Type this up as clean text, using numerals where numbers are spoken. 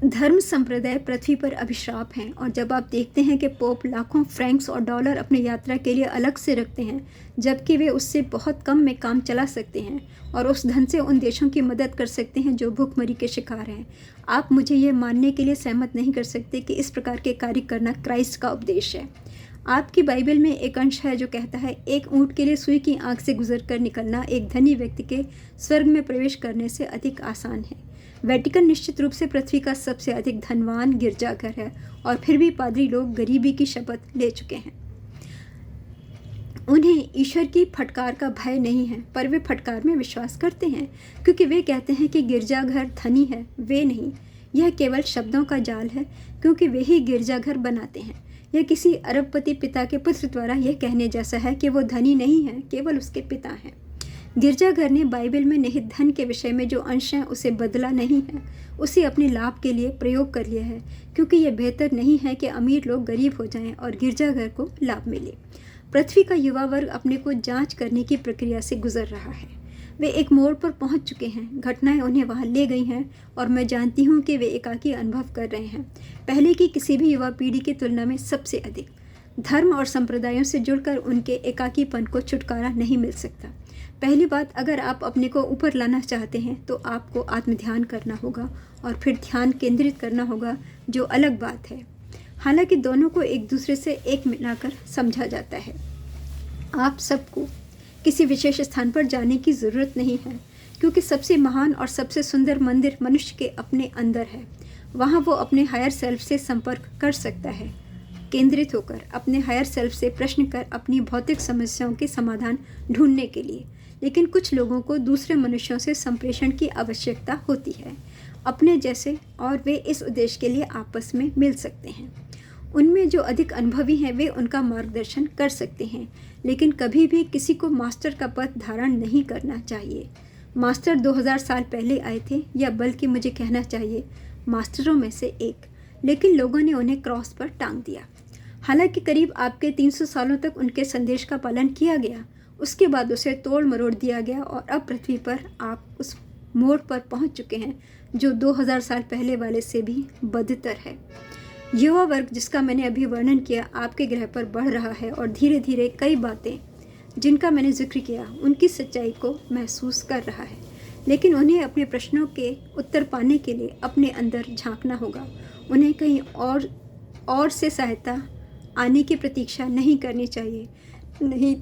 धर्म संप्रदाय पृथ्वी पर अभिशाप हैं, और जब आप देखते हैं कि पोप लाखों फ्रैंक्स और डॉलर अपनी यात्रा के लिए अलग से रखते हैं, जबकि वे उससे बहुत कम में काम चला सकते हैं और उस धन से उन देशों की मदद कर सकते हैं जो भूखमरी के शिकार हैं, आप मुझे ये मानने के लिए सहमत नहीं कर सकते कि इस प्रकार के कार्य करना क्राइस्ट का उपदेश है। आपकी बाइबल में एक अंश है जो कहता है, एक ऊँट के लिए सुई की आँख से गुजर कर निकलना एक धनी व्यक्ति के स्वर्ग में प्रवेश करने से अधिक आसान है। वेटिकन निश्चित रूप से पृथ्वी का सबसे अधिक धनवान गिरजाघर है, और फिर भी पादरी लोग गरीबी की शपथ ले चुके हैं। उन्हें ईश्वर की फटकार का भय नहीं है, पर वे फटकार में विश्वास करते हैं, क्योंकि वे कहते हैं कि गिरजाघर धनी है, वे नहीं। यह केवल शब्दों का जाल है, क्योंकि वे ही गिरजाघर बनाते हैं। यह किसी अरबपति पिता के पुत्र द्वारा यह कहने जैसा है कि वो धनी नहीं है, केवल उसके पिता हैं। गिरजाघर ने बाइबल में निहित धन के विषय में जो अंश है उसे बदला नहीं है, उसे अपने लाभ के लिए प्रयोग कर लिया है, क्योंकि यह बेहतर नहीं है कि अमीर लोग गरीब हो जाएं और गिरजाघर को लाभ मिले। पृथ्वी का युवा वर्ग अपने को जांच करने की प्रक्रिया से गुजर रहा है। वे एक मोड़ पर पहुंच चुके हैं, घटनाएं उन्हें वहां ले गई हैं, और मैं जानती हूं कि वे एकाकी अनुभव कर रहे हैं, पहले की किसी भी युवा पीढ़ी की तुलना में सबसे अधिक। धर्म और संप्रदायों से जुड़कर उनके एकाकीपन को छुटकारा नहीं मिल सकता। पहली बात, अगर आप अपने को ऊपर लाना चाहते हैं तो आपको आत्मध्यान करना होगा और फिर ध्यान केंद्रित करना होगा, जो अलग बात है। हालांकि दोनों को एक दूसरे से एक मिलाकर समझा जाता है। आप सबको किसी विशेष स्थान पर जाने की ज़रूरत नहीं है, क्योंकि सबसे महान और सबसे सुंदर मंदिर मनुष्य के अपने अंदर है। वहाँ वो अपने हायर सेल्फ से संपर्क कर सकता है, केंद्रित होकर अपने हायर सेल्फ से प्रश्न कर अपनी भौतिक समस्याओं के समाधान ढूंढने के लिए। लेकिन कुछ लोगों को दूसरे मनुष्यों से संप्रेषण की आवश्यकता होती है, अपने जैसे, और वे इस उद्देश्य के लिए आपस में मिल सकते हैं। उनमें जो अधिक अनुभवी हैं वे उनका मार्गदर्शन कर सकते हैं, लेकिन कभी भी किसी को मास्टर का पद धारण नहीं करना चाहिए। मास्टर 2000 साल पहले आए थे, या बल्कि मुझे कहना चाहिए मास्टरों में से एक, लेकिन लोगों ने उन्हें क्रॉस पर टांग दिया। हालांकि करीब आपके 300 सालों तक उनके संदेश का पालन किया गया, उसके बाद उसे तोड़ मरोड़ दिया गया, और अब पृथ्वी पर आप उस मोड़ पर पहुंच चुके हैं जो 2000 साल पहले वाले से भी बदतर है। युवा वर्ग जिसका मैंने अभी वर्णन किया आपके ग्रह पर बढ़ रहा है, और धीरे धीरे कई बातें जिनका मैंने जिक्र किया उनकी सच्चाई को महसूस कर रहा है। लेकिन उन्हें अपने प्रश्नों के उत्तर पाने के लिए अपने अंदर झांकना होगा। उन्हें कहीं और से सहायता आने की प्रतीक्षा नहीं करनी चाहिए, नहीं